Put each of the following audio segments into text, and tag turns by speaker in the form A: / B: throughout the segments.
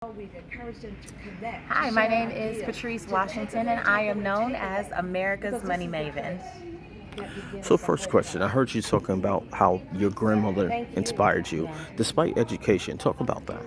A: Hi, my name is Patrice Washington, and I am known as America's Money Maven.
B: So first question, I heard you talking about how your grandmother inspired you, despite education. Talk about that.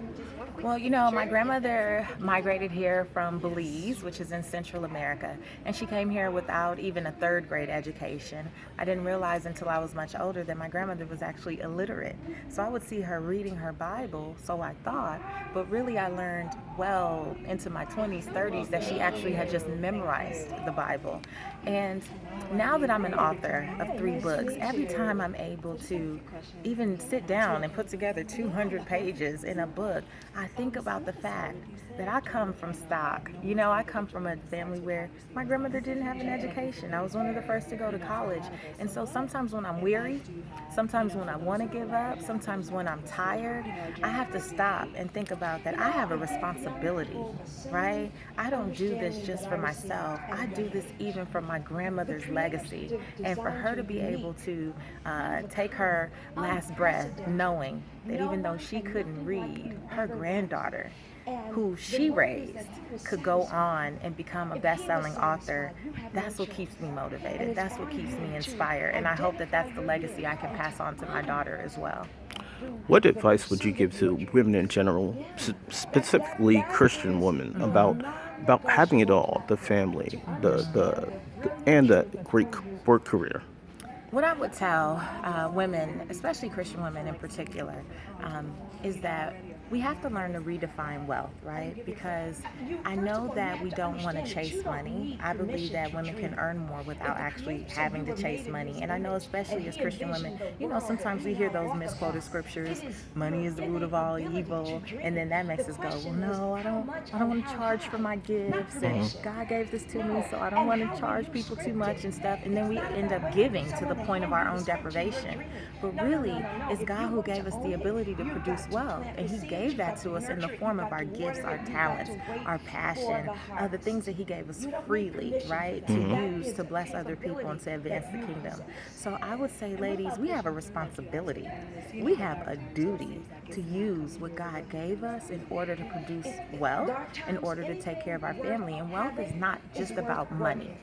A: Well, my grandmother migrated here from Belize, which is in Central America, and she came here without even a third grade education. I didn't realize until I was much older that my grandmother was actually illiterate. So I would see her reading her Bible, so I thought, but really I learned well into my 20s, 30s that she actually had just memorized the Bible. And now that I'm an author of 3 books, every time I'm able to even sit down and put together 200 pages in a book, I think about the fact that I come from stock. I come from a family where my grandmother didn't have an education. I was one of the first to go to college. And so sometimes when I'm weary, sometimes when I want to give up, sometimes when I'm tired, I have to stop and think about that I have a responsibility, right? I don't do this just for myself. I do this even for my grandmother's legacy. And for her to be able to take her last breath knowing that even though she couldn't read, her granddaughter, who she raised, could go on and become a best-selling author, that's what keeps me motivated. That's what keeps me inspired. And I hope that that's the legacy I can pass on to my daughter as well.
B: What advice would you give to women in general, specifically Christian women, about having it all, the family, the and the great work career?
A: What I would tell women, especially Christian women in particular, is that we have to learn to redefine wealth, right? Because I know that we don't want to chase money. I believe that women can earn more without actually having to chase money. And I know, especially as Christian women, sometimes we hear those misquoted scriptures, money is the root of all evil. And then that makes us go, well, no, I don't want to charge for my gifts. And God gave this to me, so I don't want to charge people too much and stuff. And then we end up giving to the point of our own deprivation. But really, it's God who gave us the ability to produce wealth. And He gave that to us in the form of our gifts, our talents, our passion, the things that He gave us freely, right? To use to bless other people and to advance the kingdom. So I would say, ladies, we have a responsibility. We have a duty to use what God gave us in order to produce wealth, in order to take care of our family. And wealth is not just about money.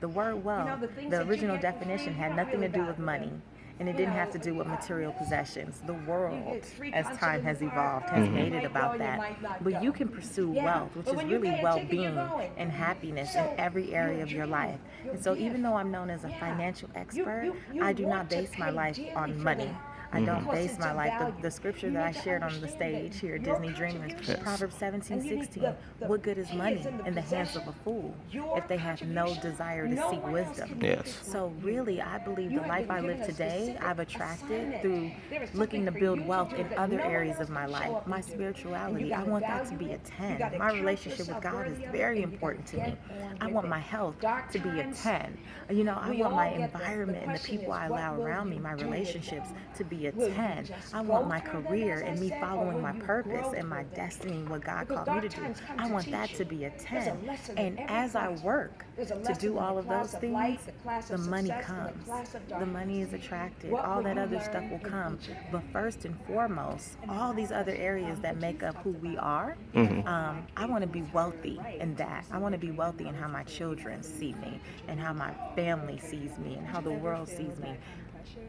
A: The word wealth, the original definition, had nothing to do with money. And it didn't have to do with material possessions. The world, as time has evolved, has made it about that. But you can pursue wealth, which is really well-being and happiness in every area of your life. And so even though I'm known as a financial expert, I do not base my life on money. I don't base my life. The scripture that I shared on the stage here at Disney Dreamers,
B: Yes.
A: Proverbs 17:16. What good is money in the hands of a fool if they have no desire to seek wisdom?
B: Yes.
A: So really, I believe the life I live today, I've attracted through looking to build wealth in other areas of my life. My spirituality, I want that to be a 10. My relationship with God is very important to me. I want my health to be a 10. I want my environment and the people I allow around me, my relationships, to be a 10. I want my career and me following my purpose and my destiny, what God called me to do. I want that to be a 10. And as I work to do all of those things, the money comes. The money is attracted. All that other stuff will come. But first and foremost, all these other areas that make up who we are, I want to be wealthy in that. I want to be wealthy in how my children see me and how my family sees me and how the world sees me.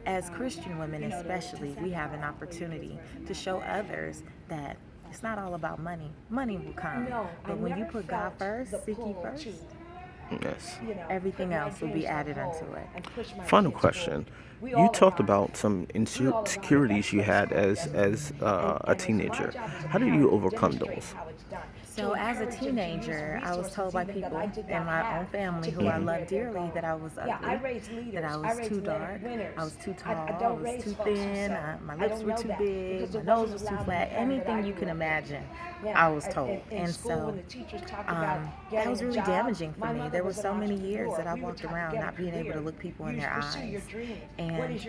A: As Christian women especially, we have an opportunity to show others that it's not all about money. Money will come. But when you put God first, seek ye first,
B: Yes.
A: everything else will be added unto it.
B: Final question. You talked about some insecurities you had as a teenager. How did you overcome those?
A: So as a teenager, I was told by people in my own family who I love dearly that I was ugly, that I was too dark, I was too tall, I was too thin, my lips were too big, my nose was too flat, anything you can imagine, I was told. And so that was really damaging for me. there were so many years that I walked around not being able to look people in their eyes. And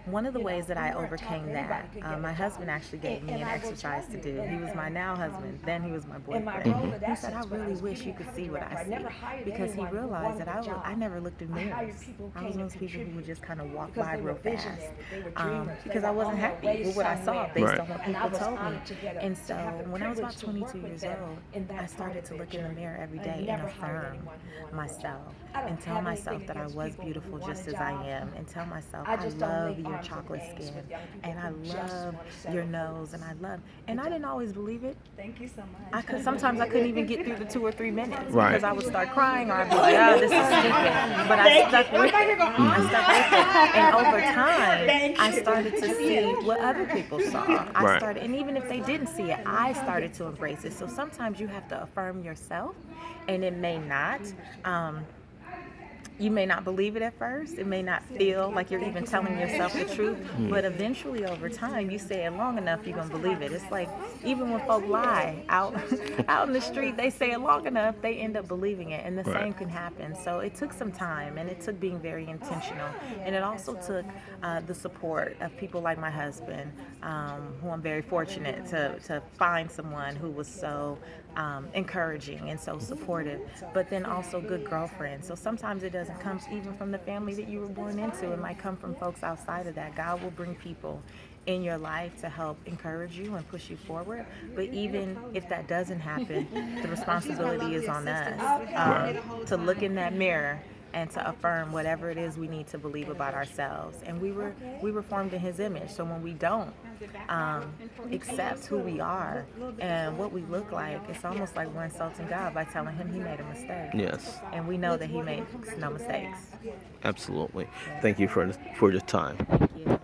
A: one of the ways that I overcame that, my husband actually gave me an exercise to do. He was my now husband, then he was my boyfriend. He said, I really wish you could see what I see, because he realized that I never looked in mirrors. I was one of those people who would just kind of walk by real fast, because I wasn't happy with what I saw based on what people told me. And so when I was about 22 years old, I started to look in the mirror every day and affirm myself and tell myself that I was beautiful just as I am, and tell myself I love your chocolate skin, and I love your nose, and I didn't always believe it. Sometimes I couldn't even get through the 2 or 3 minutes, because I would start crying, or I'd be like, oh, this is stupid. But I stuck with it. And over time, I started to see what other people saw. And even if they didn't see it, I started to embrace it. So sometimes you have to affirm yourself, and it may not. You may not believe it at first. It may not feel like you're even telling yourself the truth, but eventually over time, you say it long enough, you're going to believe it. It's like, even when folk lie out in the street, they say it long enough, they end up believing it, and the same can happen. So it took some time, and it took being very intentional, and it also took the support of people like my husband, who I'm very fortunate to find someone who was so encouraging and so supportive, but then also good girlfriends. So sometimes it doesn't come even from the family that you were born into. It might come from folks outside of that. God will bring people in your life to help encourage you and push you forward. But even if that doesn't happen, the responsibility is on us to look in that mirror and to affirm whatever it is we need to believe about ourselves. And we were formed in His image. So when we don't accept who we are and what we look like, it's almost like we're insulting God by telling Him He made a mistake.
B: Yes.
A: And we know that He makes no mistakes.
B: Absolutely. Thank you for the time.
A: Thank you.